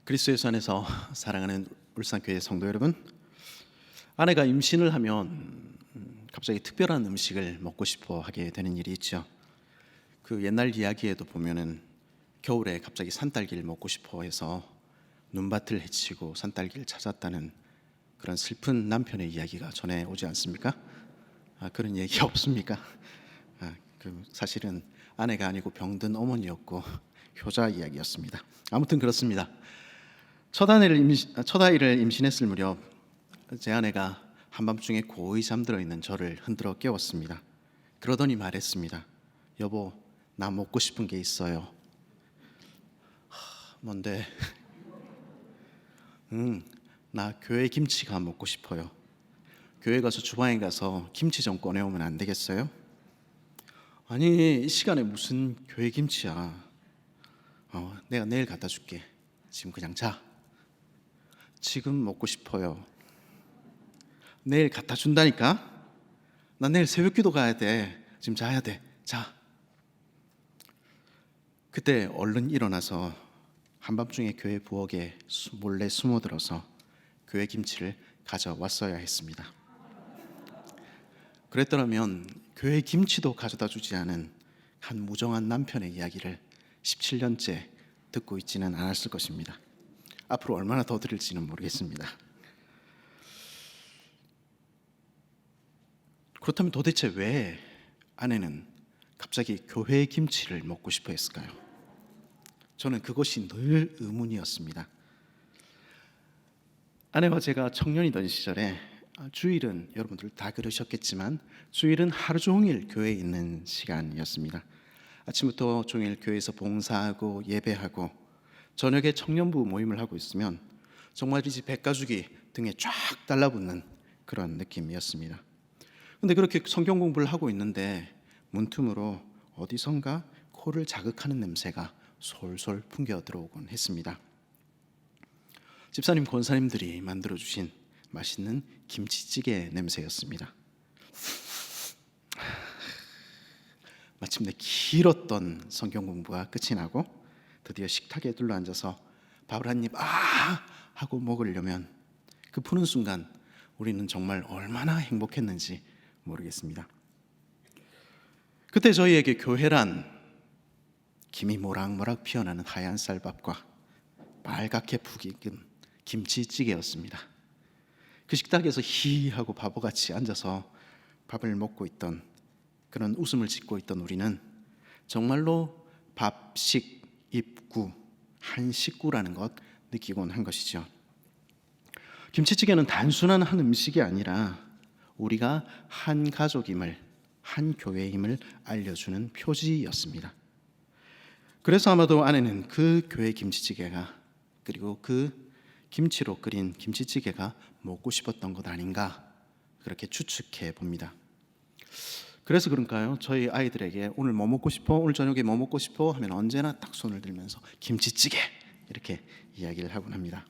그리스도 예수 안에서 사랑하는 울산교회 성도 여러분, 아내가 임신을 하면 갑자기 특별한 음식을 먹고 싶어 하게 되는 일이 있죠. 그 옛날 이야기에도 보면은 겨울에 갑자기 산딸기를 먹고 싶어 해서 눈밭을 헤치고 산딸기를 찾았다는 그런 슬픈 남편의 이야기가 전해 오지 않습니까? 그런 얘기 없습니까? 사실은 아내가 아니고 병든 어머니였고 효자 이야기였습니다. 아무튼 그렇습니다. 첫 아이를 임신했을 무렵 제 아내가 한밤중에 고이 잠들어 있는 저를 흔들어 깨웠습니다. 그러더니 말했습니다. 여보, 나 먹고 싶은 게 있어요. 뭔데? 나 교회 김치가 먹고 싶어요. 교회 가서 주방에 가서 김치 좀 꺼내오면 안 되겠어요? 아니, 이 시간에 무슨 교회 김치야. 내가 내일 갖다 줄게. 지금 그냥 자. 지금 먹고 싶어요. 내일 갖다 준다니까? 나 내일 새벽기도 가야 돼. 지금 자야 돼. 자. 그때 얼른 일어나서 한밤중에 교회 부엌에 몰래 숨어들어서 교회 김치를 가져왔어야 했습니다. 그랬더라면 교회 김치도 가져다 주지 않은 한 무정한 남편의 이야기를 17년째 듣고 있지는 않았을 것입니다. 앞으로 얼마나 더 들을지는 모르겠습니다. 그렇다면 도대체 왜 아내는 갑자기 교회 김치를 먹고 싶어 했을까요? 저는 그것이 늘 의문이었습니다. 아내와 제가 청년이던 시절에 주일은 여러분들 다 그러셨겠지만 주일은 하루 종일 교회에 있는 시간이었습니다. 아침부터 종일 교회에서 봉사하고 예배하고 저녁에 청년부 모임을 하고 있으면 정말이지 백가죽이 등에 쫙 달라붙는 그런 느낌이었습니다. 그런데 그렇게 성경 공부를 하고 있는데 문틈으로 어디선가 코를 자극하는 냄새가 솔솔 풍겨 들어오곤 했습니다. 집사님, 권사님들이 만들어주신 맛있는 김치찌개 냄새였습니다. 마침내 길었던 성경 공부가 끝이 나고 드디어 식탁에 둘러앉아서 밥을 한 입 하고 먹으려면 그 푸는 순간 우리는 정말 얼마나 행복했는지 모르겠습니다. 그때 저희에게 교회란 김이 모락모락 피어나는 하얀 쌀밥과 빨갛게 푹 익은 김치찌개였습니다. 그 식탁에서 히하고 바보같이 앉아서 밥을 먹고 있던, 그런 웃음을 짓고 있던 우리는 정말로 밥식 입구, 한 식구라는 것 느끼곤 한 것이죠. 김치찌개는 단순한 한 음식이 아니라 우리가 한 가족임을, 한 교회임을 알려주는 표지였습니다. 그래서 아마도 아내는 그 교회 김치찌개가, 그리고 그 김치로 끓인 김치찌개가 먹고 싶었던 것 아닌가, 그렇게 추측해 봅니다. 그래서 그런가요? 저희 아이들에게 오늘 뭐 먹고 싶어? 오늘 저녁에 뭐 먹고 싶어? 하면 언제나 딱 손을 들면서 김치찌개 이렇게 이야기를 하곤 합니다.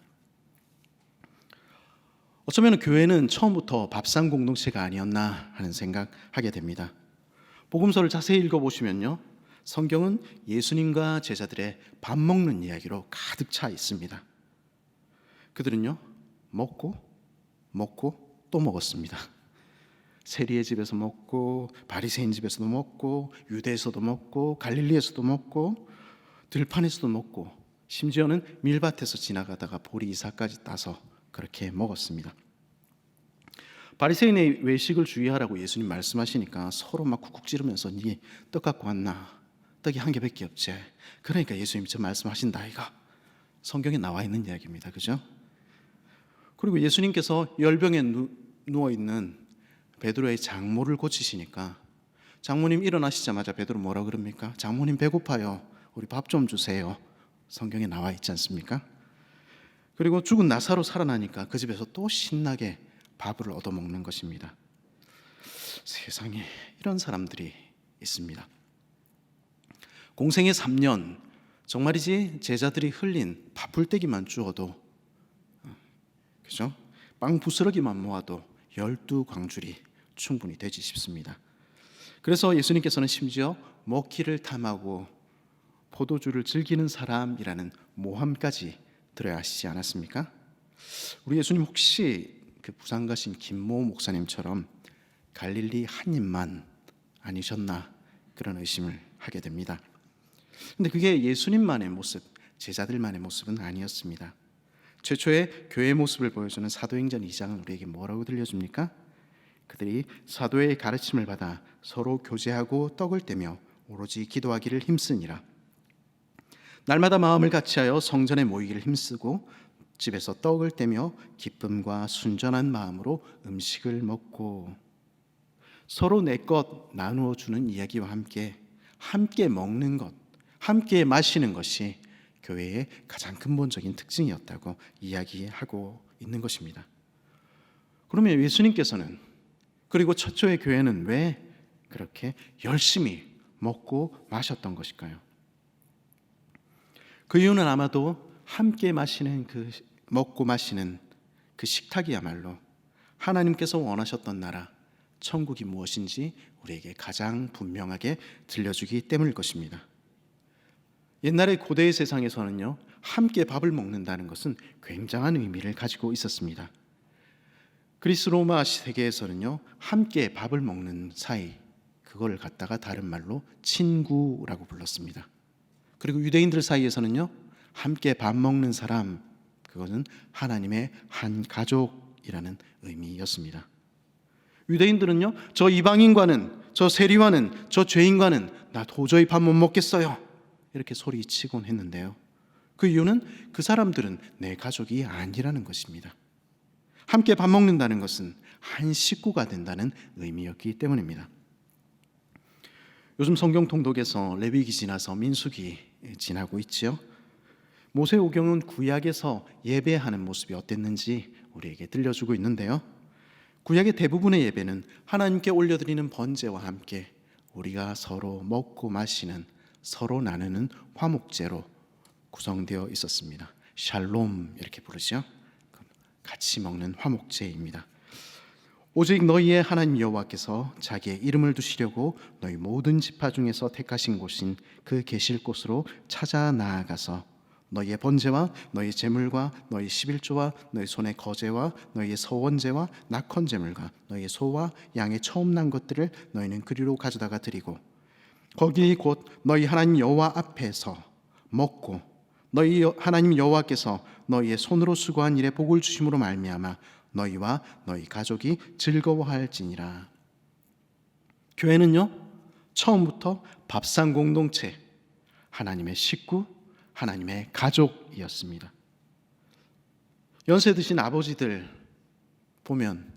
어쩌면 교회는 처음부터 밥상 공동체가 아니었나 하는 생각하게 됩니다. 복음서를 자세히 읽어보시면요, 성경은 예수님과 제자들의 밥 먹는 이야기로 가득 차 있습니다. 그들은요, 먹고 또 먹었습니다. 세리의 집에서 먹고, 바리새인 집에서도 먹고, 유대에서도 먹고, 갈릴리에서도 먹고, 들판에서도 먹고, 심지어는 밀밭에서 지나가다가 보리 이삭까지 따서 그렇게 먹었습니다. 바리새인의 외식을 주의하라고 예수님 말씀하시니까 서로 막 쿡쿡 찌르면서 니 떡 갖고 왔나? 떡이 한 개밖에 없지. 그러니까 예수님 저 말씀하신다 아이가. 성경에 나와 있는 이야기입니다. 그죠? 그리고 예수님께서 열병에 누워있는 베드로의 장모를 고치시니까 장모님 일어나시자마자 베드로 뭐라 그럽니까? 장모님 배고파요. 우리 밥 좀 주세요. 성경에 나와 있지 않습니까? 그리고 죽은 나사로 살아나니까 그 집에서 또 신나게 밥을 얻어먹는 것입니다. 세상에 이런 사람들이 있습니다. 공생의 3년, 정말이지 제자들이 흘린 밥풀떼기만 주어도, 그죠? 빵 부스러기만 모아도 12광줄이 충분히 되지 싶습니다. 그래서 예수님께서는 심지어 먹기를 탐하고 포도주를 즐기는 사람이라는 모함까지 들어야 하시지 않았습니까? 우리 예수님 혹시 그 부산 가신 김모 목사님처럼 갈릴리 한 입만 아니셨나 그런 의심을 하게 됩니다. 근데 그게 예수님만의 모습, 제자들만의 모습은 아니었습니다. 최초의 교회의 모습을 보여주는 사도행전 2장은 우리에게 뭐라고 들려줍니까? 그들이 사도의 가르침을 받아 서로 교제하고 떡을 떼며 오로지 기도하기를 힘쓰니라. 날마다 마음을 같이하여 성전에 모이기를 힘쓰고 집에서 떡을 떼며 기쁨과 순전한 마음으로 음식을 먹고, 서로 내 것 나누어 주는 이야기와 함께 먹는 것, 함께 마시는 것이 교회의 가장 근본적인 특징이었다고 이야기하고 있는 것입니다. 그러면 예수님께서는, 그리고 최초의 교회는 왜 그렇게 열심히 먹고 마셨던 것일까요? 그 이유는 아마도 함께 먹고 마시는 그 식탁이야말로 하나님께서 원하셨던 나라, 천국이 무엇인지 우리에게 가장 분명하게 들려주기 때문일 것입니다. 옛날의 고대의 세상에서는요, 함께 밥을 먹는다는 것은 굉장한 의미를 가지고 있었습니다. 그리스 로마 세계에서는요, 함께 밥을 먹는 사이, 그걸 갖다가 다른 말로 친구라고 불렀습니다. 그리고 유대인들 사이에서는요, 함께 밥 먹는 사람, 그것은 하나님의 한 가족이라는 의미였습니다. 유대인들은요, 저 이방인과는, 저 세리와는, 저 죄인과는 나 도저히 밥 못 먹겠어요, 이렇게 소리치곤 했는데요, 그 이유는 그 사람들은 내 가족이 아니라는 것입니다. 함께 밥 먹는다는 것은 한 식구가 된다는 의미였기 때문입니다. 요즘 성경 통독에서 레위기 지나서 민수기 지나고 있지요. 모세오경은 구약에서 예배하는 모습이 어땠는지 우리에게 들려주고 있는데요, 구약의 대부분의 예배는 하나님께 올려드리는 번제와 함께 우리가 서로 먹고 마시는, 서로 나누는 화목제로 구성되어 있었습니다. 샬롬 이렇게 부르죠. 같이 먹는 화목제입니다. 오직 너희의 하나님 여호와께서 자기의 이름을 두시려고 너희 모든 지파 중에서 택하신 곳인 그 계실 곳으로 찾아 나아가서 너희의 번제와 너희 제물과 너희 11조와 너희 손의 거제와 너희의 서원제와 낙헌 제물과 너희의 소와 양의 처음 난 것들을 너희는 그리로 가져다가 드리고, 거기 곧 너희 하나님 여호와 앞에서 먹고 너희 하나님 여호와께서 너희의 손으로 수고한 일에 복을 주심으로 말미암아 너희와 너희 가족이 즐거워할지니라. 교회는요, 처음부터 밥상 공동체, 하나님의 식구, 하나님의 가족이었습니다. 연세 드신 아버지들 보면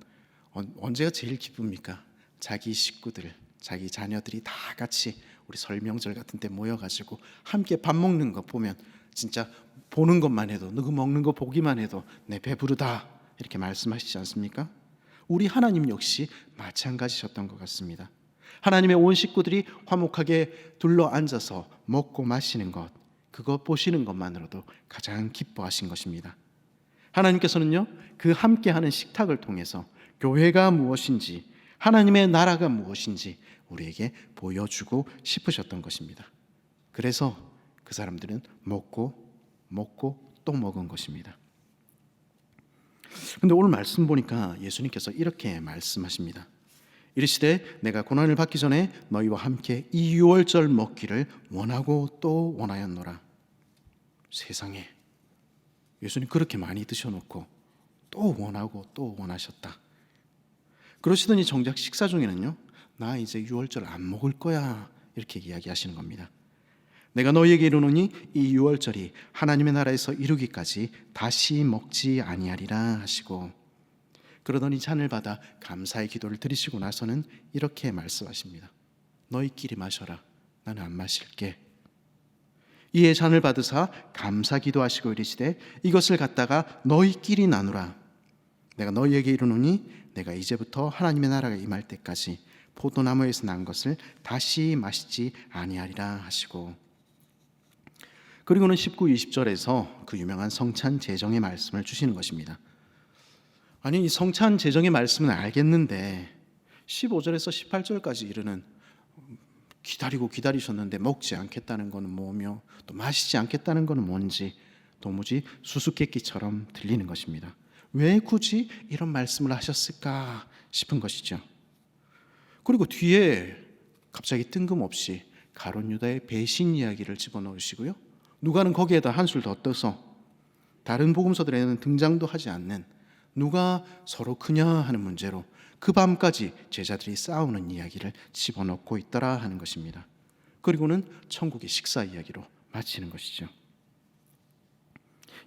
언제가 제일 기쁩니까? 자기 식구들, 자기 자녀들이 다 같이 우리 설 명절 같은 때 모여가지고 함께 밥 먹는 거 보면 진짜 보는 것만 해도, 누구 먹는 거 보기만 해도 내 배부르다 이렇게 말씀하시지 않습니까? 우리 하나님 역시 마찬가지셨던 것 같습니다. 하나님의 온 식구들이 화목하게 둘러 앉아서 먹고 마시는 것, 그거 보시는 것만으로도 가장 기뻐하신 것입니다. 하나님께서는요, 그 함께하는 식탁을 통해서 교회가 무엇인지, 하나님의 나라가 무엇인지 우리에게 보여주고 싶으셨던 것입니다. 그래서 그 사람들은 먹고 또 먹은 것입니다. 그런데 오늘 말씀 보니까 예수님께서 이렇게 말씀하십니다. 이르시되 내가 고난을 받기 전에 너희와 함께 이 유월절 먹기를 원하고 또 원하였노라. 세상에, 예수님 그렇게 많이 드셔놓고 또 원하고 또 원하셨다. 그러시더니 정작 식사 중에는요, 나 이제 유월절 안 먹을 거야 이렇게 이야기하시는 겁니다. 내가 너희에게 이르노니 이 유월절이 하나님의 나라에서 이루기까지 다시 먹지 아니하리라 하시고, 그러더니 잔을 받아 감사의 기도를 드리시고 나서는 이렇게 말씀하십니다. 너희끼리 마셔라, 나는 안 마실게. 이에 잔을 받으사 감사 기도하시고 이르시되 이것을 갖다가 너희끼리 나누라. 내가 너희에게 이르노니 내가 이제부터 하나님의 나라가 임할 때까지 포도나무에서 난 것을 다시 마시지 아니하리라 하시고, 그리고는 19, 20절에서 그 유명한 성찬 제정의 말씀을 주시는 것입니다. 아니, 이 성찬 제정의 말씀은 알겠는데 15절에서 18절까지 이르는 기다리셨는데 먹지 않겠다는 것은 뭐며 또 마시지 않겠다는 것은 뭔지 도무지 수수께끼처럼 들리는 것입니다. 왜 굳이 이런 말씀을 하셨을까 싶은 것이죠. 그리고 뒤에 갑자기 뜬금없이 가룟 유다의 배신 이야기를 집어넣으시고요. 누가는 거기에다 한술 더 떠서 다른 복음서들에는 등장도 하지 않는 누가 서로 크냐 하는 문제로 그 밤까지 제자들이 싸우는 이야기를 집어넣고 있더라 하는 것입니다. 그리고는 천국의 식사 이야기로 마치는 것이죠.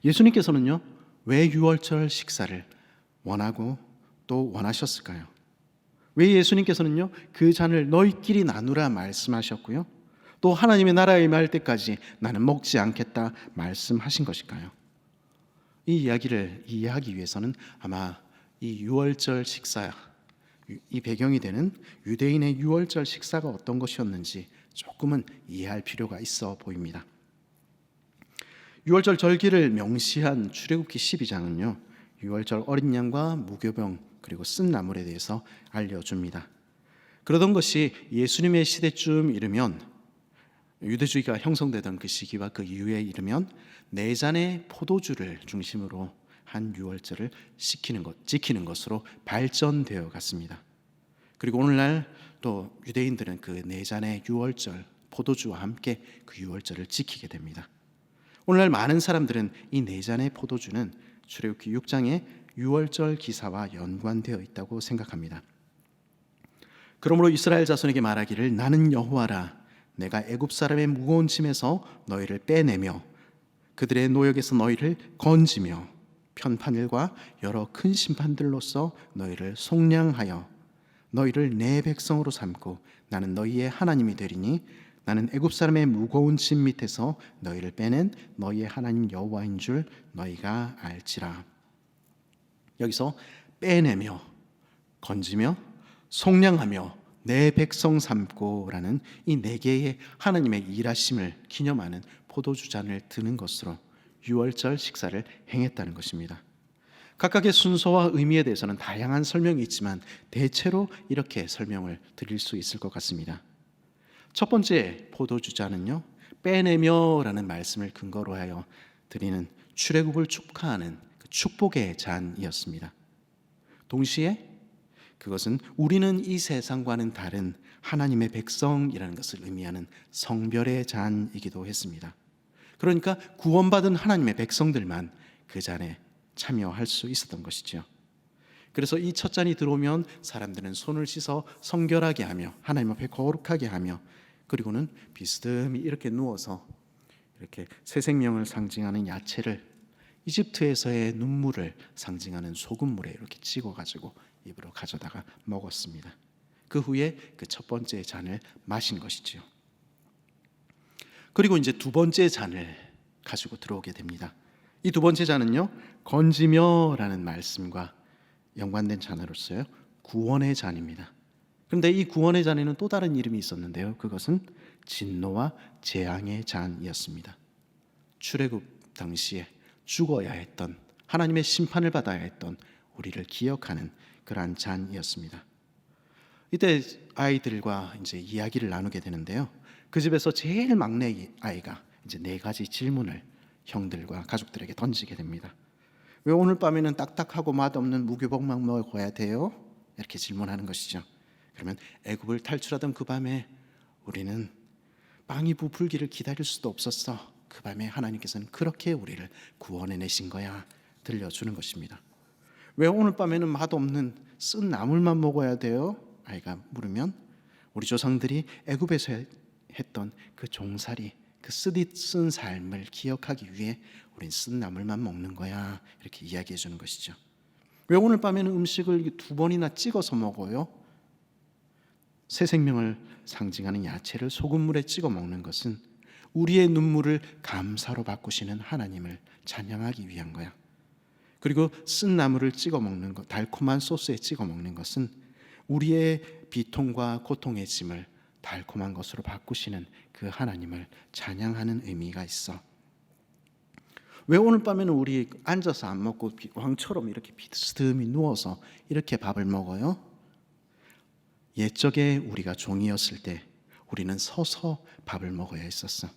예수님께서는요, 왜 유월절 식사를 원하고 또 원하셨을까요? 왜 예수님께서는요, 그 잔을 너희끼리 나누라 말씀하셨고요, 또 하나님의 나라에 임할 때까지 나는 먹지 않겠다 말씀하신 것일까요? 이 이야기를 이해하기 위해서는 아마 이 유월절 식사, 이 배경이 되는 유대인의 유월절 식사가 어떤 것이었는지 조금은 이해할 필요가 있어 보입니다. 유월절 절기를 명시한 출애굽기 12장은요, 유월절 어린 양과 무교병 그리고 쓴 나물에 대해서 알려줍니다. 그러던 것이 예수님의 시대쯤 이르면, 유대주의가 형성되던 그 시기와 그 이후에 이르면 네 잔의 포도주를 중심으로 한 유월절을 지키는 것으로 발전되어 갔습니다. 그리고 오늘날 또 유대인들은 그 네 잔의 유월절 포도주와 함께 그 유월절을 지키게 됩니다. 오늘날 많은 사람들은 이 네 잔의 포도주는 출애굽기 6장의 유월절 기사와 연관되어 있다고 생각합니다. 그러므로 이스라엘 자손에게 말하기를 나는 여호와라, 내가 애굽 사람의 무거운 짐에서 너희를 빼내며 그들의 노역에서 너희를 건지며 편판일과 여러 큰 심판들로서 너희를 속량하여 너희를 내 백성으로 삼고 나는 너희의 하나님이 되리니 나는 애굽 사람의 무거운 짐 밑에서 너희를 빼낸 너희의 하나님 여호와인 줄 너희가 알지라. 여기서 빼내며 건지며 속량하며 내 백성 삼고라는 이 네 개의 하나님의 일하심을 기념하는 포도주 잔을 드는 것으로 유월절 식사를 행했다는 것입니다. 각각의 순서와 의미에 대해서는 다양한 설명이 있지만 대체로 이렇게 설명을 드릴 수 있을 것 같습니다. 첫 번째 포도주 잔은요, 빼내며라는 말씀을 근거로 하여 드리는 출애굽을 축하하는 그 축복의 잔이었습니다. 동시에 그것은 우리는 이 세상과는 다른 하나님의 백성이라는 것을 의미하는 성별의 잔이기도 했습니다. 그러니까 구원받은 하나님의 백성들만 그 잔에 참여할 수 있었던 것이죠. 그래서 이 첫 잔이 들어오면 사람들은 손을 씻어 성결하게 하며 하나님 앞에 거룩하게 하며, 그리고는 비스듬히 이렇게 누워서 이렇게 새 생명을 상징하는 야채를 이집트에서의 눈물을 상징하는 소금물에 이렇게 찍어가지고 입으로 가져다가 먹었습니다. 그 후에 그 첫 번째 잔을 마신 것이지요. 그리고 이제 두 번째 잔을 가지고 들어오게 됩니다. 이 두 번째 잔은요, 건지며라는 말씀과 연관된 잔으로서요, 구원의 잔입니다. 그런데 이 구원의 잔에는 또 다른 이름이 있었는데요, 그것은 진노와 재앙의 잔이었습니다. 출애굽 당시에 죽어야 했던, 하나님의 심판을 받아야 했던 우리를 기억하는 그러한 잔이었습니다. 이때 아이들과 이제 이야기를 나누게 되는데요, 그 집에서 제일 막내 아이가 이제 네 가지 질문을 형들과 가족들에게 던지게 됩니다. 왜 오늘 밤에는 딱딱하고 맛없는 무교복만 먹어야 돼요? 이렇게 질문하는 것이죠. 그러면 애굽을 탈출하던 그 밤에 우리는 빵이 부풀기를 기다릴 수도 없었어. 그 밤에 하나님께서는 그렇게 우리를 구원해내신 거야. 들려주는 것입니다. 왜 오늘 밤에는 맛없는 쓴 나물만 먹어야 돼요? 아이가 물으면 우리 조상들이 애굽에서 했던 그 종살이, 그 쓴 삶을 기억하기 위해 우린 쓴 나물만 먹는 거야. 이렇게 이야기해 주는 것이죠. 왜 오늘 밤에는 음식을 두 번이나 찍어서 먹어요? 새 생명을 상징하는 야채를 소금물에 찍어 먹는 것은 우리의 눈물을 감사로 바꾸시는 하나님을 찬양하기 위한 거야. 그리고 쓴 나물을 찍어 먹는 것, 달콤한 소스에 찍어 먹는 것은 우리의 비통과 고통의 짐을 달콤한 것으로 바꾸시는 그 하나님을 찬양하는 의미가 있어. 왜 오늘 밤에는 우리 앉아서 안 먹고 왕처럼 이렇게 비스듬히 누워서 이렇게 밥을 먹어요? 옛적에 우리가 종이었을 때 우리는 서서 밥을 먹어야 했었어.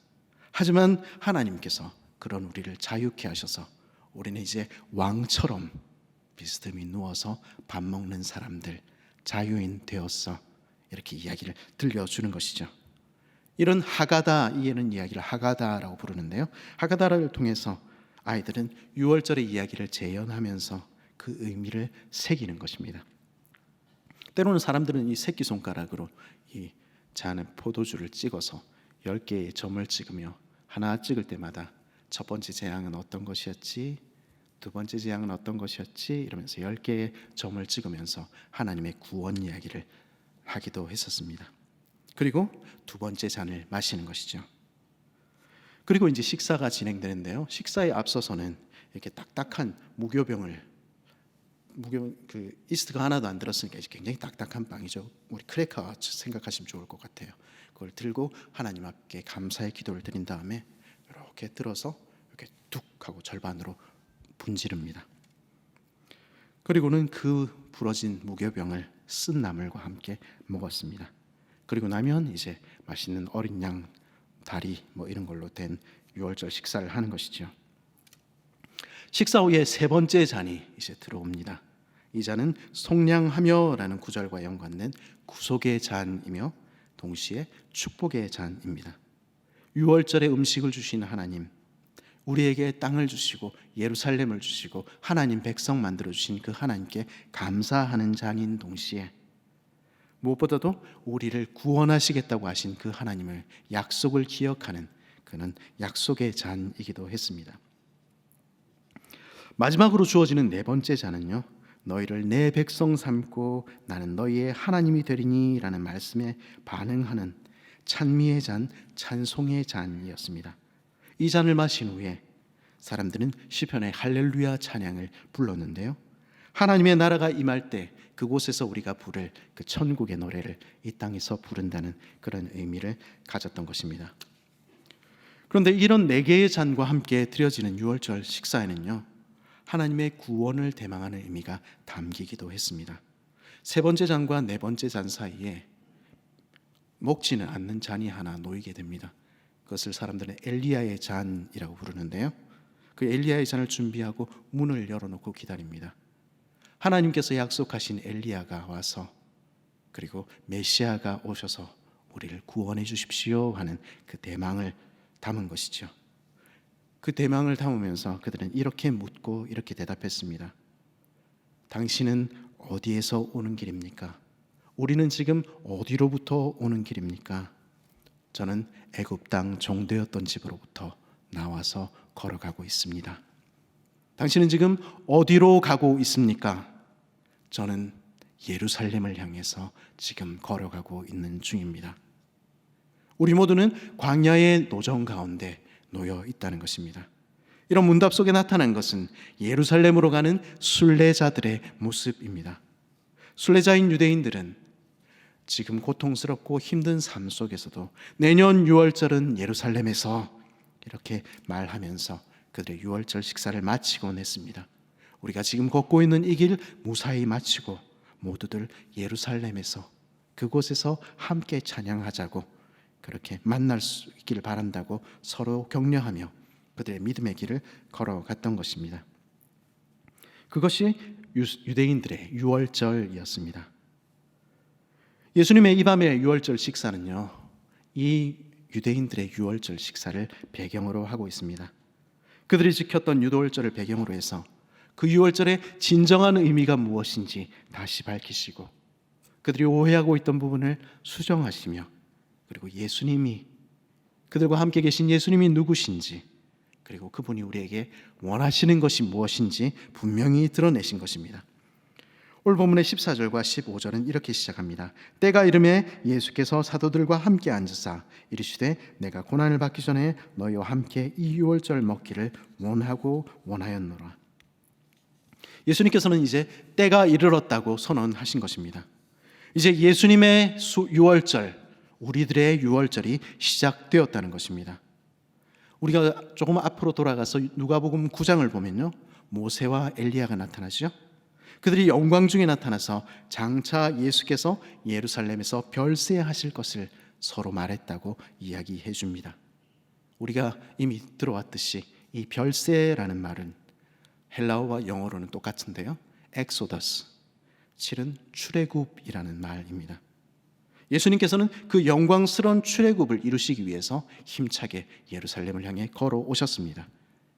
하지만 하나님께서 그런 우리를 자유케 하셔서 우리는 이제 왕처럼 비스듬히 누워서 밥 먹는 사람들, 자유인 되었어, 이렇게 이야기를 들려주는 것이죠. 이런 하가다, 이해는 이야기를 하가다라고 부르는데요, 하가다를 통해서 아이들은 유월절의 이야기를 재현하면서 그 의미를 새기는 것입니다. 때로는 사람들은 이 새끼손가락으로 이 잔에 포도주를 찍어서 10개의 점을 찍으며 하나 찍을 때마다 첫 번째 재앙은 어떤 것이었지, 두 번째 재앙은 어떤 것이었지, 이러면서 10개의 점을 찍으면서 하나님의 구원 이야기를 하기도 했었습니다. 그리고 두 번째 잔을 마시는 것이죠. 그리고 이제 식사가 진행되는데요, 식사에 앞서서는 이렇게 딱딱한 무교병을, 그 이스트가 하나도 안 들었으니까 굉장히 딱딱한 빵이죠. 우리 크래커 생각하시면 좋을 것 같아요. 그걸 들고 하나님 앞에 감사의 기도를 드린 다음에 이렇게 들어서 이렇게 툭 하고 절반으로 분지릅니다. 그리고는 그 부러진 무교병을 쓴 나물과 함께 먹었습니다. 그리고 나면 이제 맛있는 어린 양 다리 뭐 이런 걸로 된 유월절 식사를 하는 것이죠. 식사 후에 세 번째 잔이 이제 들어옵니다. 이 잔은 속량하며라는 구절과 연관된 구속의 잔이며 동시에 축복의 잔입니다. 유월절에 음식을 주신 하나님, 우리에게 땅을 주시고 예루살렘을 주시고 하나님 백성 만들어 주신 그 하나님께 감사하는 잔인 동시에 무엇보다도 우리를 구원하시겠다고 하신 그 하나님을 약속을 기억하는 그는 약속의 잔이기도 했습니다. 마지막으로 주어지는 네 번째 잔은요, 너희를 내 백성 삼고 나는 너희의 하나님이 되리니 라는 말씀에 반응하는 찬미의 잔, 찬송의 잔이었습니다. 이 잔을 마신 후에 사람들은 시편의 할렐루야 찬양을 불렀는데요, 하나님의 나라가 임할 때 그곳에서 우리가 부를 그 천국의 노래를 이 땅에서 부른다는 그런 의미를 가졌던 것입니다. 그런데 이런 네 개의 잔과 함께 드려지는 유월절 식사에는요, 하나님의 구원을 대망하는 의미가 담기기도 했습니다. 세 번째 잔과 네 번째 잔 사이에 먹지는 않는 잔이 하나 놓이게 됩니다. 그것을 사람들은 엘리야의 잔이라고 부르는데요, 그 엘리야의 잔을 준비하고 문을 열어놓고 기다립니다. 하나님께서 약속하신 엘리야가 와서 그리고 메시아가 오셔서 우리를 구원해 주십시오 하는 그 대망을 담은 것이죠. 그 대망을 담으면서 그들은 이렇게 묻고 이렇게 대답했습니다. 당신은 어디에서 오는 길입니까? 우리는 지금 어디로부터 오는 길입니까? 저는 애굽 땅 종되었던 집으로부터 나와서 걸어가고 있습니다. 당신은 지금 어디로 가고 있습니까? 저는 예루살렘을 향해서 지금 걸어가고 있는 중입니다. 우리 모두는 광야의 노정 가운데 놓여 있다는 것입니다. 이런 문답 속에 나타난 것은 예루살렘으로 가는 순례자들의 모습입니다. 순례자인 유대인들은 지금 고통스럽고 힘든 삶 속에서도 내년 유월절은 예루살렘에서 이렇게 말하면서 그들의 유월절 식사를 마치곤 했습니다. 우리가 지금 걷고 있는 이 길 무사히 마치고 모두들 예루살렘에서 그곳에서 함께 찬양하자고, 그렇게 만날 수 있기를 바란다고 서로 격려하며 그들의 믿음의 길을 걸어갔던 것입니다. 그것이 유대인들의 유월절이었습니다. 예수님의 이 밤의 유월절 식사는요, 이 유대인들의 유월절 식사를 배경으로 하고 있습니다. 그들이 지켰던 유월절을 배경으로 해서 그 유월절의 진정한 의미가 무엇인지 다시 밝히시고 그들이 오해하고 있던 부분을 수정하시며, 그리고 예수님이, 그들과 함께 계신 예수님이 누구신지, 그리고 그분이 우리에게 원하시는 것이 무엇인지 분명히 드러내신 것입니다. 오늘 본문의 14절과 15절은 이렇게 시작합니다. 때가 이르매 예수께서 사도들과 함께 앉으사 이르시되 내가 고난을 받기 전에 너희와 함께 이 유월절 먹기를 원하고 원하였노라. 예수님께서는 이제 때가 이르렀다고 선언하신 것입니다. 이제 예수님의 유월절, 우리들의 유월절이 시작되었다는 것입니다. 우리가 조금 앞으로 돌아가서 누가복음 9장을 보면요, 모세와 엘리야가 나타나죠. 그들이 영광 중에 나타나서 장차 예수께서 예루살렘에서 별세하실 것을 서로 말했다고 이야기해 줍니다. 우리가 이미 들어왔듯이 이 별세라는 말은 헬라어와 영어로는 똑같은데요, 엑소더스, 실은 출애굽이라는 말입니다. 예수님께서는 그 영광스러운 출애굽을 이루시기 위해서 힘차게 예루살렘을 향해 걸어오셨습니다.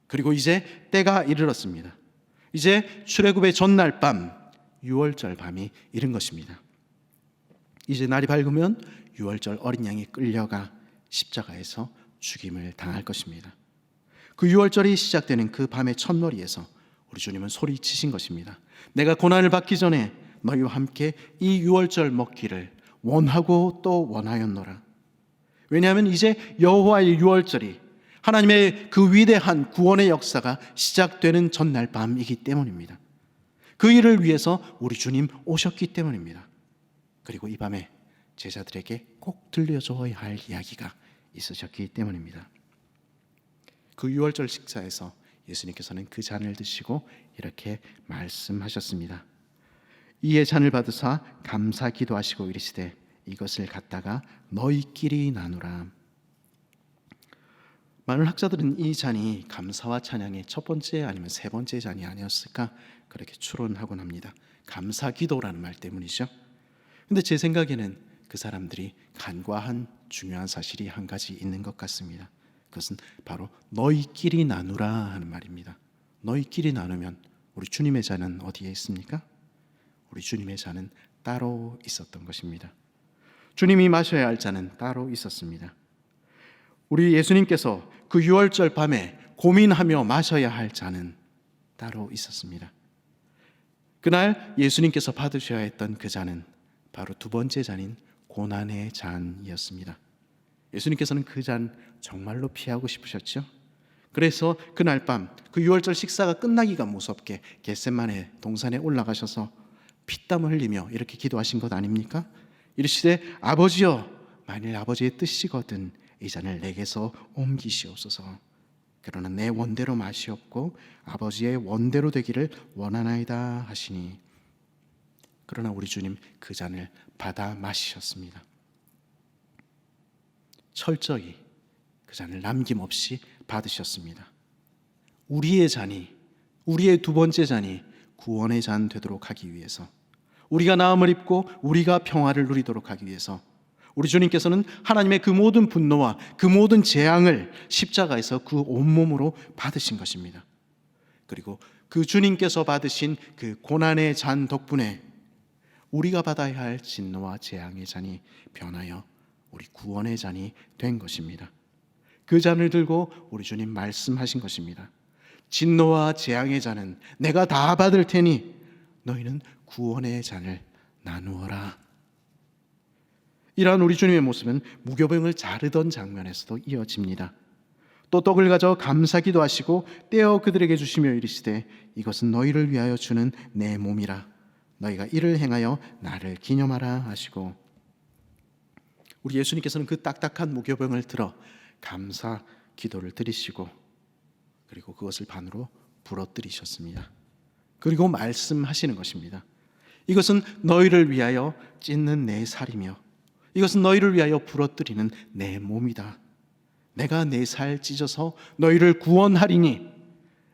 그리고 이제 때가 이르렀습니다. 이제 출애굽의 전날 밤, 유월절 밤이 이른 것입니다. 이제 날이 밝으면 유월절 어린 양이 끌려가 십자가에서 죽임을 당할 것입니다. 그 유월절이 시작되는 그 밤의 첫머리에서 우리 주님은 소리치신 것입니다. 내가 고난을 받기 전에 너희와 함께 이 유월절 먹기를 원하고 또 원하였노라. 왜냐하면 이제 여호와의 유월절이, 하나님의 그 위대한 구원의 역사가 시작되는 전날 밤이기 때문입니다. 그 일을 위해서 우리 주님 오셨기 때문입니다. 그리고 이 밤에 제자들에게 꼭 들려줘야 할 이야기가 있으셨기 때문입니다. 그 유월절 식사에서 예수님께서는 그 잔을 드시고 이렇게 말씀하셨습니다. 이에 잔을 받으사 감사 기도하시고 이르시되 이것을 갖다가 너희끼리 나누라. 많은 학자들은 이 잔이 감사와 찬양의 첫 번째 아니면 세 번째 잔이 아니었을까 그렇게 추론하곤 합니다. 감사 기도라는 말 때문이죠. 근데 제 생각에는 그 사람들이 간과한 중요한 사실이 한 가지 있는 것 같습니다. 그것은 바로 너희끼리 나누라 하는 말입니다. 너희끼리 나누면 우리 주님의 잔은 어디에 있습니까? 우리 주님의 잔은 따로 있었던 것입니다. 주님이 마셔야 할 잔은 따로 있었습니다. 우리 예수님께서 그 유월절 밤에 고민하며 마셔야 할 잔은 따로 있었습니다. 그날 예수님께서 받으셔야 했던 그 잔은 바로 두 번째 잔인 고난의 잔이었습니다. 예수님께서는 그 잔 정말로 피하고 싶으셨죠. 그래서 그날 밤 그 유월절 식사가 끝나기가 무섭게 겟세마네 동산에 올라가셔서 피땀을 흘리며 이렇게 기도하신 것 아닙니까? 이르시되 아버지여, 만일 아버지의 뜻이거든 이 잔을 내게서 옮기시옵소서. 그러나 내 원대로 마시옵고 아버지의 원대로 되기를 원하나이다 하시니, 그러나 우리 주님 그 잔을 받아 마시셨습니다. 철저히 그 잔을 남김없이 받으셨습니다. 우리의 잔이, 우리의 두 번째 잔이 구원의 잔 되도록 하기 위해서, 우리가 나음을 입고 우리가 평화를 누리도록 하기 위해서 우리 주님께서는 하나님의 그 모든 분노와 그 모든 재앙을 십자가에서 그 온몸으로 받으신 것입니다. 그리고 그 주님께서 받으신 그 고난의 잔 덕분에 우리가 받아야 할 진노와 재앙의 잔이 변하여 우리 구원의 잔이 된 것입니다. 그 잔을 들고 우리 주님 말씀하신 것입니다. 진노와 재앙의 잔은 내가 다 받을 테니 너희는 구원의 잔을 나누어라. 이러한 우리 주님의 모습은 무교병을 자르던 장면에서도 이어집니다. 또 떡을 가져 감사기도 하시고 떼어 그들에게 주시며 이르시되 이것은 너희를 위하여 주는 내 몸이라. 너희가 이를 행하여 나를 기념하라 하시고, 우리 예수님께서는 그 딱딱한 무교병을 들어 감사 기도를 드리시고 그리고 그것을 반으로 부러뜨리셨습니다. 그리고 말씀하시는 것입니다. 이것은 너희를 위하여 찢는 내 살이며 이것은 너희를 위하여 부러뜨리는 내 몸이다. 내가 내 살 찢어서 너희를 구원하리니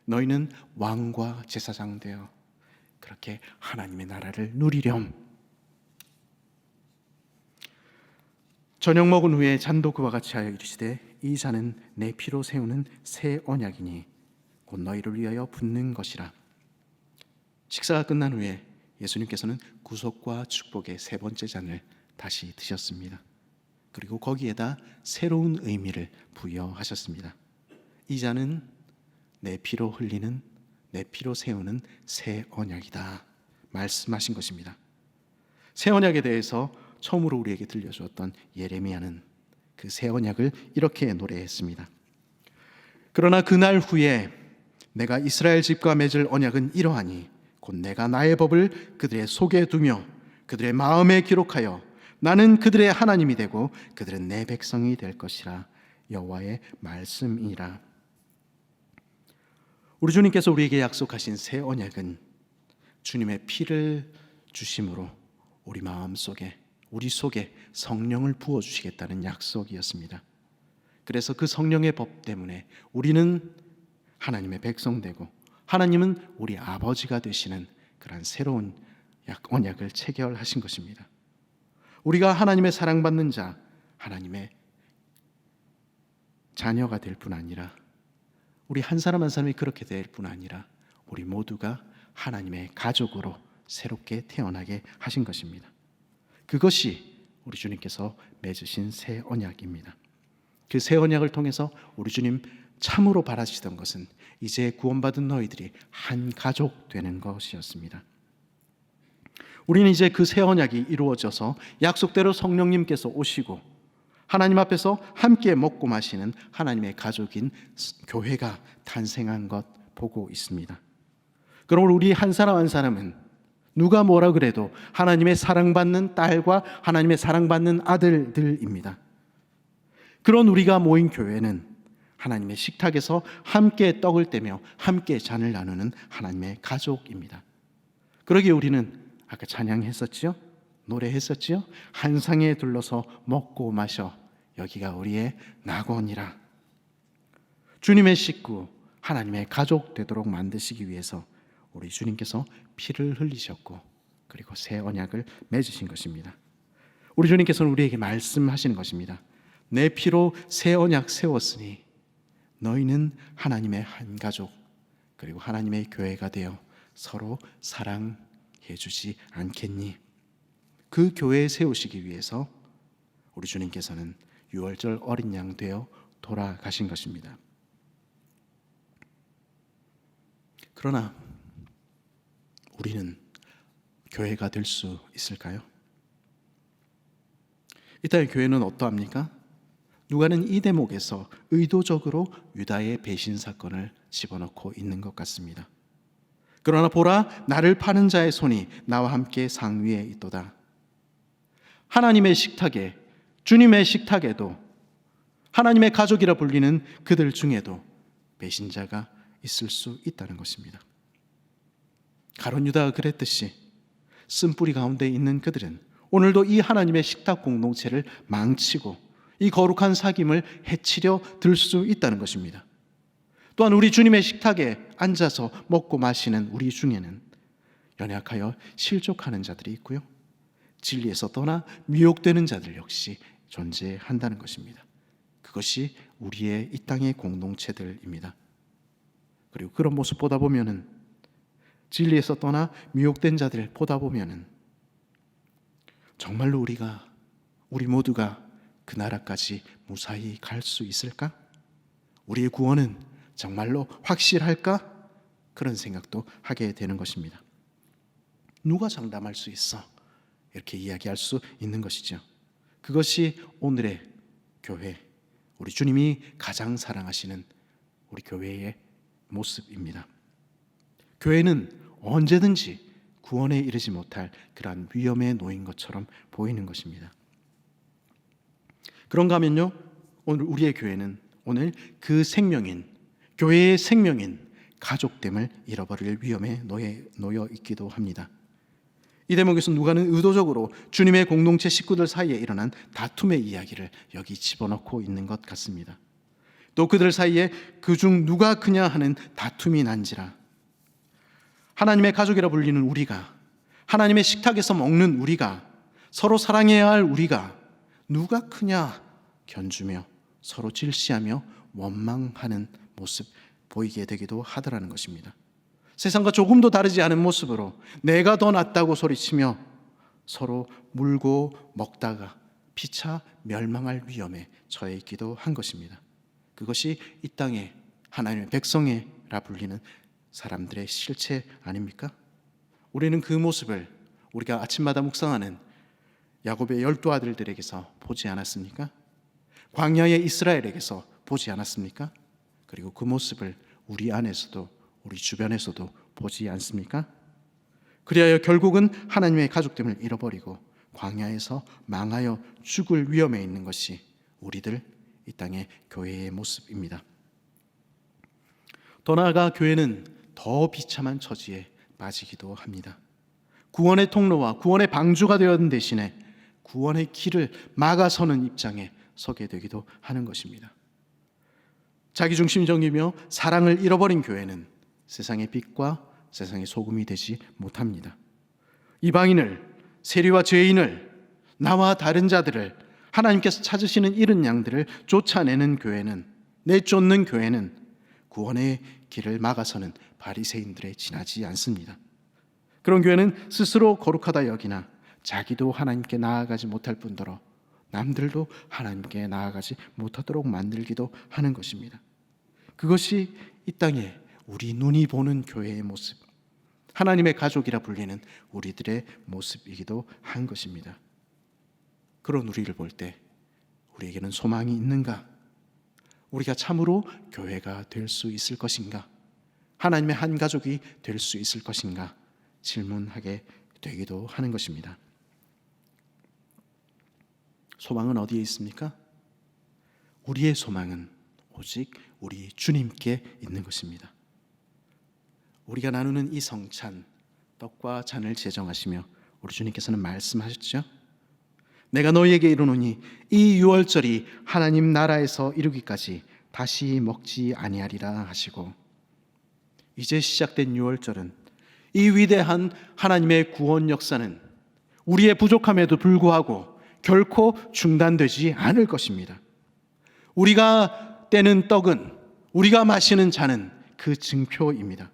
너희는 왕과 제사장 되어 그렇게 하나님의 나라를 누리렴. 저녁 먹은 후에 잔도 그와 같이 하여 이르시되 이 잔은 내 피로 세우는 새 언약이니 곧 너희를 위하여 붓는 것이라. 식사가 끝난 후에 예수님께서는 구속과 축복의 세 번째 잔을 다시 드셨습니다. 그리고 거기에다 새로운 의미를 부여하셨습니다. 이 잔은 내 피로 흘리는, 내 피로 세우는 새 언약이다 말씀하신 것입니다. 새 언약에 대해서 처음으로 우리에게 들려주었던 예레미야는 그 새 언약을 이렇게 노래했습니다. 그러나 그날 후에 내가 이스라엘 집과 맺을 언약은 이러하니 곧 내가 나의 법을 그들의 속에 두며 그들의 마음에 기록하여 나는 그들의 하나님이 되고 그들은 내 백성이 될 것이라. 여호와의 말씀이라. 우리 주님께서 우리에게 약속하신 새 언약은 주님의 피를 주심으로 우리 마음속에, 우리 속에 성령을 부어주시겠다는 약속이었습니다. 그래서 그 성령의 법 때문에 우리는 하나님의 백성 되고 하나님은 우리 아버지가 되시는 그런 새로운 언약을 체결하신 것입니다. 우리가 하나님의 사랑받는 자, 하나님의 자녀가 될 뿐 아니라 우리 한 사람 한 사람이 그렇게 될 뿐 아니라 우리 모두가 하나님의 가족으로 새롭게 태어나게 하신 것입니다. 그것이 우리 주님께서 맺으신 새 언약입니다. 그 새 언약을 통해서 우리 주님 참으로 바라시던 것은 이제 구원받은 너희들이 한 가족 되는 것이었습니다. 우리는 이제 그 새 언약이 이루어져서 약속대로 성령님께서 오시고 하나님 앞에서 함께 먹고 마시는 하나님의 가족인 교회가 탄생한 것 보고 있습니다. 그러므로 우리 한 사람 한 사람은 누가 뭐라 그래도 하나님의 사랑받는 딸과 하나님의 사랑받는 아들들입니다. 그런 우리가 모인 교회는 하나님의 식탁에서 함께 떡을 떼며 함께 잔을 나누는 하나님의 가족입니다. 그러기에 우리는 아까 찬양했었지요? 노래했었지요? 한 상에 둘러서 먹고 마셔 여기가 우리의 낙원이라. 주님의 식구, 하나님의 가족 되도록 만드시기 위해서 우리 주님께서 피를 흘리셨고 그리고 새 언약을 맺으신 것입니다. 우리 주님께서는 우리에게 말씀하시는 것입니다. 내 피로 새 언약 세웠으니 너희는 하나님의 한 가족 그리고 하나님의 교회가 되어 서로 사랑해 주지 않겠니? 그 교회에 세우시기 위해서 우리 주님께서는 유월절 어린 양 되어 돌아가신 것입니다. 그러나 우리는 교회가 될 수 있을까요? 이 땅의 교회는 어떠합니까? 누가는 이 대목에서 의도적으로 유다의 배신 사건을 집어넣고 있는 것 같습니다. 그러나 보라, 나를 파는 자의 손이 나와 함께 상위에 있도다. 하나님의 식탁에, 주님의 식탁에도 하나님의 가족이라 불리는 그들 중에도 배신자가 있을 수 있다는 것입니다. 가룟 유다가 그랬듯이 쓴뿌리 가운데 있는 그들은 오늘도 이 하나님의 식탁 공동체를 망치고 이 거룩한 사귐을 해치려 들 수 있다는 것입니다. 또한 우리 주님의 식탁에 앉아서 먹고 마시는 우리 중에는 연약하여 실족하는 자들이 있고요, 진리에서 떠나 미혹되는 자들 역시 존재한다는 것입니다. 그것이 우리의 이 땅의 공동체들입니다. 그리고 그런 모습 보다 보면은, 진리에서 떠나 미혹된 자들 보다 보면은 정말로 우리 모두가 그 나라까지 무사히 갈 수 있을까? 우리의 구원은 정말로 확실할까? 그런 생각도 하게 되는 것입니다. 누가 장담할 수 있어? 이렇게 이야기할 수 있는 것이죠. 그것이 오늘의 교회, 우리 주님이 가장 사랑하시는 우리 교회의 모습입니다. 교회는 언제든지 구원에 이르지 못할 그러한 위험에 놓인 것처럼 보이는 것입니다. 그런가 하면요, 오늘 우리의 교회는 오늘 그 생명인, 교회의 생명인 가족됨을 잃어버릴 위험에 놓여 있기도 합니다. 이 대목에서 누가는 의도적으로 주님의 공동체 식구들 사이에 일어난 다툼의 이야기를 여기 집어넣고 있는 것 같습니다. 또 그들 사이에 그중 누가 크냐 하는 다툼이 난지라. 하나님의 가족이라 불리는 우리가, 하나님의 식탁에서 먹는 우리가, 서로 사랑해야 할 우리가 누가 크냐 견주며 서로 질시하며 원망하는 모습 보이게 되기도 하더라는 것입니다. 세상과 조금도 다르지 않은 모습으로 내가 더 낫다고 소리치며 서로 물고 먹다가 피차 멸망할 위험에 처해 있기도 한 것입니다. 그것이 이 땅에 하나님의 백성이라 불리는 사람들의 실체 아닙니까? 우리는 그 모습을 우리가 아침마다 묵상하는 야곱의 12 아들들에게서 보지 않았습니까? 광야의 이스라엘에게서 보지 않았습니까? 그리고 그 모습을 우리 안에서도, 우리 주변에서도 보지 않습니까? 그리하여 결국은 하나님의 가족됨을 잃어버리고 광야에서 망하여 죽을 위험에 있는 것이 우리들 이 땅의 교회의 모습입니다. 더 나아가 교회는 더 비참한 처지에 빠지기도 합니다. 구원의 통로와 구원의 방주가 되었는 대신에 구원의 길을 막아서는 입장에 서게 되기도 하는 것입니다. 자기중심적이며 사랑을 잃어버린 교회는 세상의 빛과 세상의 소금이 되지 못합니다. 이방인을, 세리와 죄인을, 나와 다른 자들을, 하나님께서 찾으시는 이른 양들을 쫓아내는 교회는, 내쫓는 교회는 구원의 길을 막아서는 바리새인들에 지나지 않습니다. 그런 교회는 스스로 거룩하다 여기나 자기도 하나님께 나아가지 못할 뿐더러 남들도 하나님께 나아가지 못하도록 만들기도 하는 것입니다. 그것이 이 땅에 우리 눈이 보는 교회의 모습, 하나님의 가족이라 불리는 우리들의 모습이기도 한 것입니다. 그런 우리를 볼 때 우리에게는 소망이 있는가? 우리가 참으로 교회가 될 수 있을 것인가? 하나님의 한 가족이 될 수 있을 것인가? 질문하게 되기도 하는 것입니다. 소망은 어디에 있습니까? 우리의 소망은 오직 우리 주님께 있는 것입니다. 우리가 나누는 이 성찬, 떡과 잔을 제정하시며 우리 주님께서는 말씀하셨죠. 내가 너희에게 이르노니 이 유월절이 하나님 나라에서 이루기까지 다시 먹지 아니하리라 하시고, 이제 시작된 유월절은, 이 위대한 하나님의 구원 역사는 우리의 부족함에도 불구하고 결코 중단되지 않을 것입니다. 우리가 떼는 떡은, 우리가 마시는 잔은 그 증표입니다.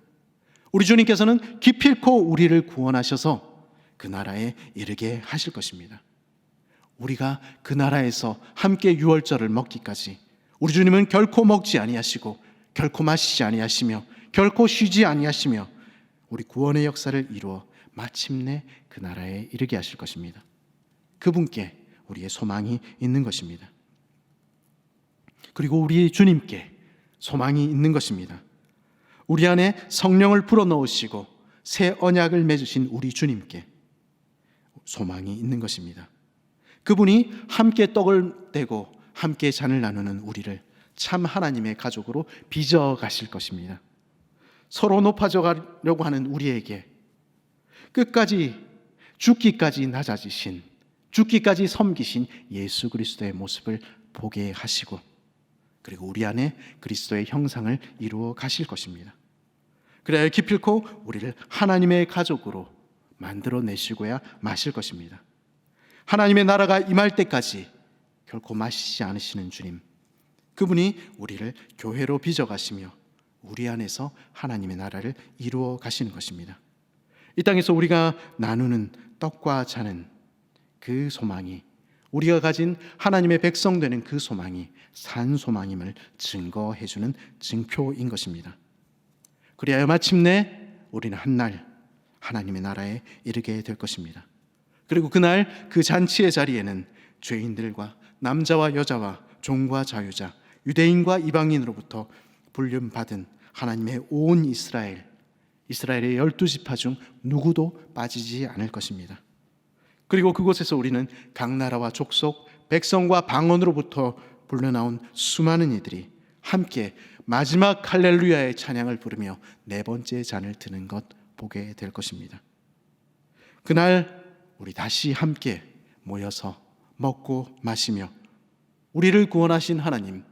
우리 주님께서는 기필코 우리를 구원하셔서 그 나라에 이르게 하실 것입니다. 우리가 그 나라에서 함께 유월절을 먹기까지 우리 주님은 결코 먹지 아니하시고 결코 마시지 아니하시며 결코 쉬지 아니하시며 우리 구원의 역사를 이루어 마침내 그 나라에 이르게 하실 것입니다. 그분께 우리의 소망이 있는 것입니다. 그리고 우리 주님께 소망이 있는 것입니다. 우리 안에 성령을 불어넣으시고 새 언약을 맺으신 우리 주님께 소망이 있는 것입니다. 그분이 함께 떡을 떼고 함께 잔을 나누는 우리를 참 하나님의 가족으로 빚어 가실 것입니다. 서로 높아져 가려고 하는 우리에게 끝까지 죽기까지 낮아지신, 죽기까지 섬기신 예수 그리스도의 모습을 보게 하시고, 그리고 우리 안에 그리스도의 형상을 이루어 가실 것입니다. 그래야 기필코 우리를 하나님의 가족으로 만들어내시고야 마실 것입니다. 하나님의 나라가 임할 때까지 결코 마시지 않으시는 주님, 그분이 우리를 교회로 빚어가시며 우리 안에서 하나님의 나라를 이루어 가시는 것입니다. 이 땅에서 우리가 나누는 떡과 잔은 그 소망이, 우리가 가진 하나님의 백성 되는 그 소망이 산 소망임을 증거해주는 증표인 것입니다. 그리하여 마침내 우리는 한날 하나님의 나라에 이르게 될 것입니다. 그리고 그날 그 잔치의 자리에는 죄인들과 남자와 여자와 종과 자유자, 유대인과 이방인으로부터 불륜받은 하나님의 온 이스라엘의 12지파 중 누구도 빠지지 않을 것입니다. 그리고 그곳에서 우리는 각 나라와 족속, 백성과 방언으로부터 불려나온 수많은 이들이 함께 마지막 할렐루야의 찬양을 부르며 네 번째 잔을 드는 것 보게 될 것입니다. 그날 우리 다시 함께 모여서 먹고 마시며 우리를 구원하신 하나님,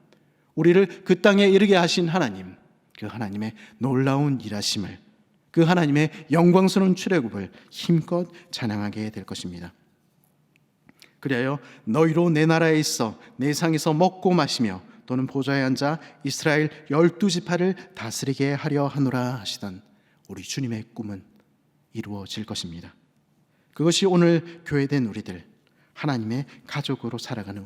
우리를 그 땅에 이르게 하신 하나님, 그 하나님의 놀라운 일하심을, 그 하나님의 영광스러운 출애굽을 힘껏 찬양하게 될 것입니다. 그리하여 너희로 내 나라에 있어 내 상에서 먹고 마시며 또는 보좌에 앉아 이스라엘 12지파를 다스리게 하려 하노라 하시던 우리 주님의 꿈은 이루어질 것입니다. 그것이 오늘 교회된 우리들, 하나님의 가족으로 살아가는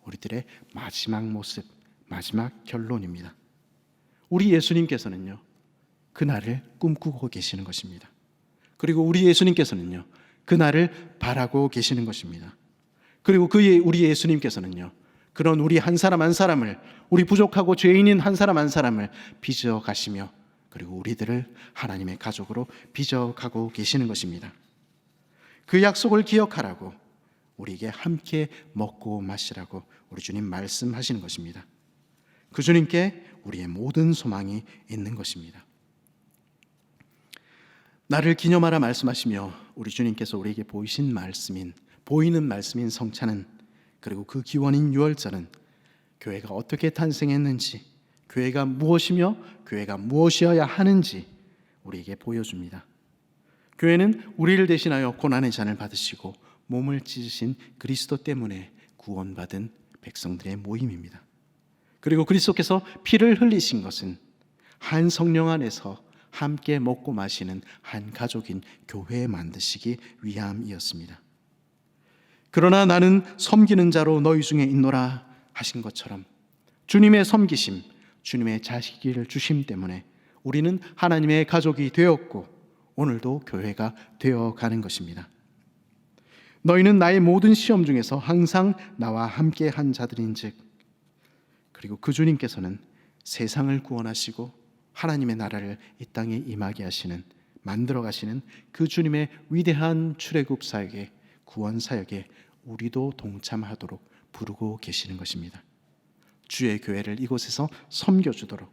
우리들의 마지막 모습, 마지막 결론입니다. 우리 예수님께서는요, 그날을 꿈꾸고 계시는 것입니다. 그리고 우리 예수님께서는요, 그날을 바라고 계시는 것입니다. 그리고 우리 예수님께서는요, 그런 우리 한 사람 한 사람을, 우리 부족하고 죄인인 한 사람 한 사람을 빚어 가시며, 그리고 우리들을 하나님의 가족으로 빚어 가고 계시는 것입니다. 그 약속을 기억하라고, 우리에게 함께 먹고 마시라고 우리 주님 말씀하시는 것입니다. 그 주님께 우리의 모든 소망이 있는 것입니다. 나를 기념하라 말씀하시며 우리 주님께서 우리에게 보이는 말씀인 성찬은, 그리고 그 기원인 유월절은 교회가 어떻게 탄생했는지, 교회가 무엇이며 교회가 무엇이어야 하는지 우리에게 보여줍니다. 교회는 우리를 대신하여 고난의 잔을 받으시고 몸을 찢으신 그리스도 때문에 구원받은 백성들의 모임입니다. 그리고 그리스도께서 피를 흘리신 것은 한 성령 안에서 함께 먹고 마시는 한 가족인 교회 만드시기 위함이었습니다. 그러나 나는 섬기는 자로 너희 중에 있노라 하신 것처럼 주님의 섬기심, 주님의 자식을 주심 때문에 우리는 하나님의 가족이 되었고 오늘도 교회가 되어가는 것입니다. 너희는 나의 모든 시험 중에서 항상 나와 함께 한 자들인즉, 그리고 그 주님께서는 세상을 구원하시고 하나님의 나라를 이 땅에 임하게 하시는, 만들어 가시는 그 주님의 위대한 출애굽 사역에, 구원 사역에 우리도 동참하도록 부르고 계시는 것입니다. 주의 교회를 이곳에서 섬겨주도록,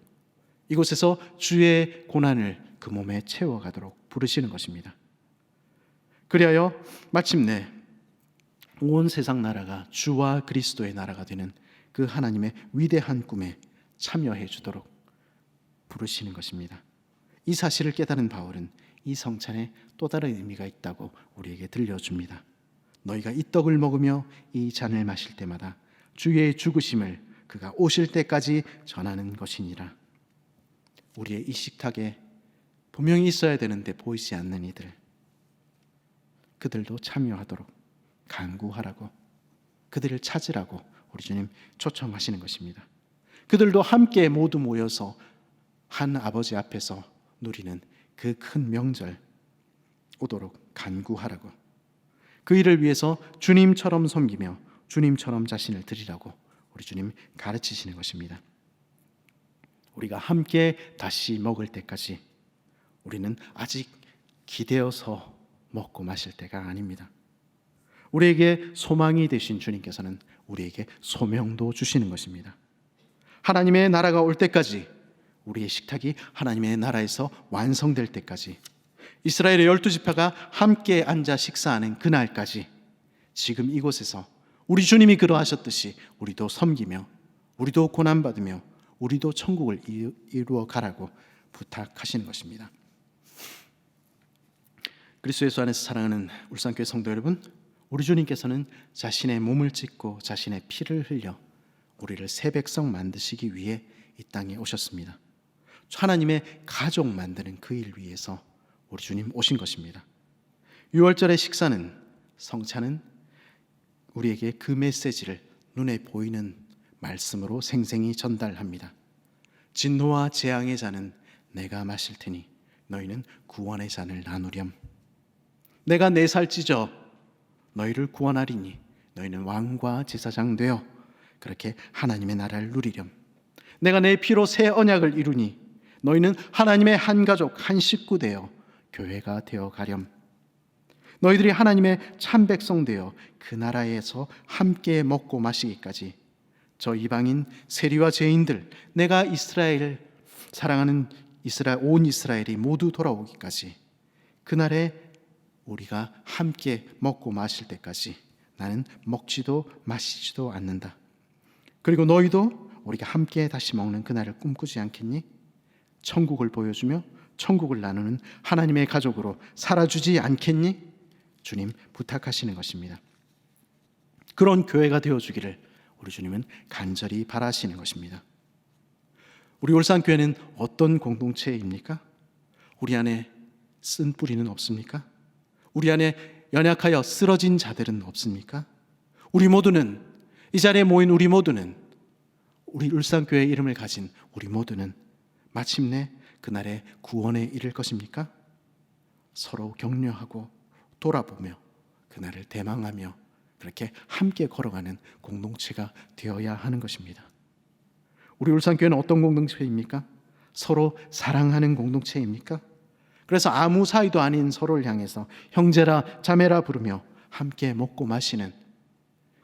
이곳에서 주의 고난을 그 몸에 채워가도록 부르시는 것입니다. 그리하여 마침내 온 세상 나라가 주와 그리스도의 나라가 되는 그 하나님의 위대한 꿈에 참여해 주도록 부르시는 것입니다. 이 사실을 깨달은 바울은 이 성찬에 또 다른 의미가 있다고 우리에게 들려줍니다. 너희가 이 떡을 먹으며 이 잔을 마실 때마다 주의 죽으심을 그가 오실 때까지 전하는 것이니라. 우리의 이 식탁에 분명히 있어야 되는데 보이지 않는 이들, 그들도 참여하도록 간구하라고, 그들을 찾으라고 우리 주님 초청하시는 것입니다. 그들도 함께 모두 모여서 한 아버지 앞에서 누리는 그 큰 명절 오도록 간구하라고, 그 일을 위해서 주님처럼 섬기며 주님처럼 자신을 드리라고 우리 주님 가르치시는 것입니다. 우리가 함께 다시 먹을 때까지 우리는 아직 기대어서 먹고 마실 때가 아닙니다. 우리에게 소망이 되신 주님께서는 우리에게 소명도 주시는 것입니다. 하나님의 나라가 올 때까지, 우리의 식탁이 하나님의 나라에서 완성될 때까지, 이스라엘의 12지파가 함께 앉아 식사하는 그날까지 지금 이곳에서 우리 주님이 그러하셨듯이 우리도 섬기며 우리도 고난받으며 우리도 천국을 이루어 가라고 부탁하시는 것입니다. 그리스도 예수 안에서 사랑하는 울산교회 성도 여러분, 우리 주님께서는 자신의 몸을 찢고 자신의 피를 흘려 우리를 새 백성 만드시기 위해 이 땅에 오셨습니다. 하나님의 가족 만드는 그 일 위해서 우리 주님 오신 것입니다. 6월절의 식사는, 성찬은 우리에게 그 메시지를 눈에 보이는 말씀으로 생생히 전달합니다. 진노와 재앙의 잔은 내가 마실 테니 너희는 구원의 잔을 나누렴. 내가 내 살 찢어 너희를 구원하리니 너희는 왕과 제사장 되어 그렇게 하나님의 나라를 누리렴. 내가 내 피로 새 언약을 이루니 너희는 하나님의 한 가족 한 식구 되어 교회가 되어 가렴. 너희들이 하나님의 참 백성 되어 그 나라에서 함께 먹고 마시기까지 저 이방인 세리와 죄인들, 내가 이스라엘 사랑하는 온 이스라엘이 모두 돌아오기까지, 그날에 우리가 함께 먹고 마실 때까지 나는 먹지도 마시지도 않는다. 그리고 너희도 우리가 함께 다시 먹는 그날을 꿈꾸지 않겠니? 천국을 보여주며 천국을 나누는 하나님의 가족으로 살아주지 않겠니? 주님 부탁하시는 것입니다. 그런 교회가 되어주기를 우리 주님은 간절히 바라시는 것입니다. 우리 울산교회는 어떤 공동체입니까? 우리 안에 쓴 뿌리는 없습니까? 우리 안에 연약하여 쓰러진 자들은 없습니까? 우리 모두는, 이 자리에 모인 우리 모두는, 우리 울산교회의 이름을 가진 우리 모두는 마침내 그날의 구원에 이를 것입니까? 서로 격려하고 돌아보며 그날을 대망하며 그렇게 함께 걸어가는 공동체가 되어야 하는 것입니다. 우리 울산교회는 어떤 공동체입니까? 서로 사랑하는 공동체입니까? 그래서 아무 사이도 아닌 서로를 향해서 형제라 자매라 부르며 함께 먹고 마시는,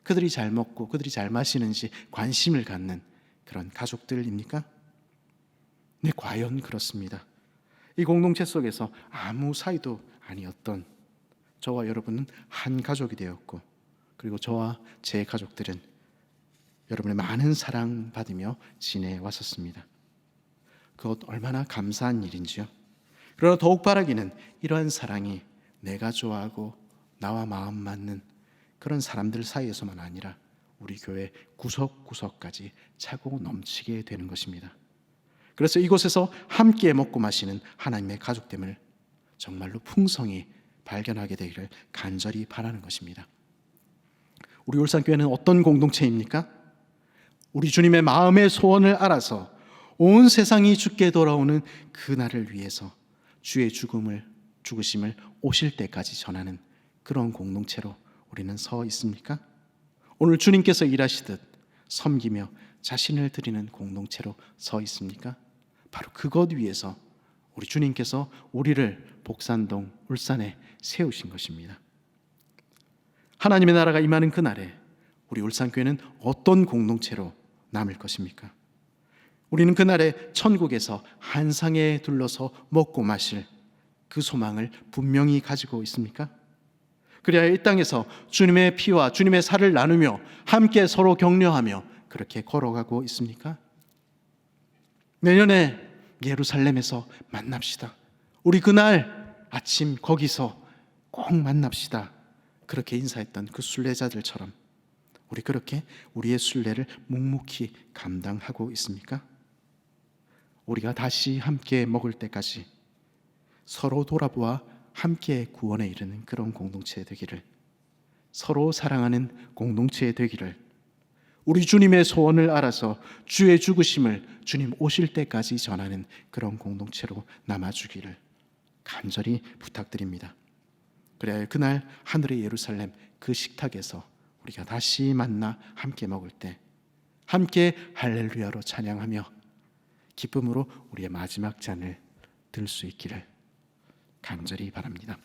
그들이 잘 먹고 그들이 잘 마시는지 관심을 갖는 그런 가족들입니까? 네, 과연 그렇습니다. 이 공동체 속에서 아무 사이도 아니었던 저와 여러분은 한 가족이 되었고, 그리고 저와 제 가족들은 여러분의 많은 사랑 받으며 지내왔었습니다. 그것 얼마나 감사한 일인지요. 그러나 더욱 바라기는 이러한 사랑이 내가 좋아하고 나와 마음 맞는 그런 사람들 사이에서만 아니라 우리 교회 구석구석까지 차고 넘치게 되는 것입니다. 그래서 이곳에서 함께 먹고 마시는 하나님의 가족됨을 정말로 풍성히 발견하게 되기를 간절히 바라는 것입니다. 우리 울산교회는 어떤 공동체입니까? 우리 주님의 마음의 소원을 알아서 온 세상이 주께 돌아오는 그날을 위해서 주의 죽으심을 오실 때까지 전하는 그런 공동체로 우리는 서 있습니까? 오늘 주님께서 일하시듯 섬기며 자신을 드리는 공동체로 서 있습니까? 바로 그것 위해서 우리 주님께서 우리를 복산동 울산에 세우신 것입니다. 하나님의 나라가 임하는 그날에 우리 울산교회는 어떤 공동체로 남을 것입니까? 우리는 그날에 천국에서 한상에 둘러서 먹고 마실 그 소망을 분명히 가지고 있습니까? 그래야 이 땅에서 주님의 피와 주님의 살을 나누며 함께 서로 격려하며 그렇게 걸어가고 있습니까? 내년에 예루살렘에서 만납시다. 우리 그날 아침 거기서 꼭 만납시다. 그렇게 인사했던 그 순례자들처럼 우리 그렇게 우리의 순례를 묵묵히 감당하고 있습니까? 우리가 다시 함께 먹을 때까지 서로 돌아보아 함께 구원에 이르는 그런 공동체 되기를, 서로 사랑하는 공동체 되기를, 우리 주님의 소원을 알아서 주의 죽으심을 주님 오실 때까지 전하는 그런 공동체로 남아주기를 간절히 부탁드립니다. 그래야 그날 하늘의 예루살렘 그 식탁에서 우리가 다시 만나 함께 먹을 때 함께 할렐루야로 찬양하며 기쁨으로 우리의 마지막 잔을 들 수 있기를 간절히 바랍니다.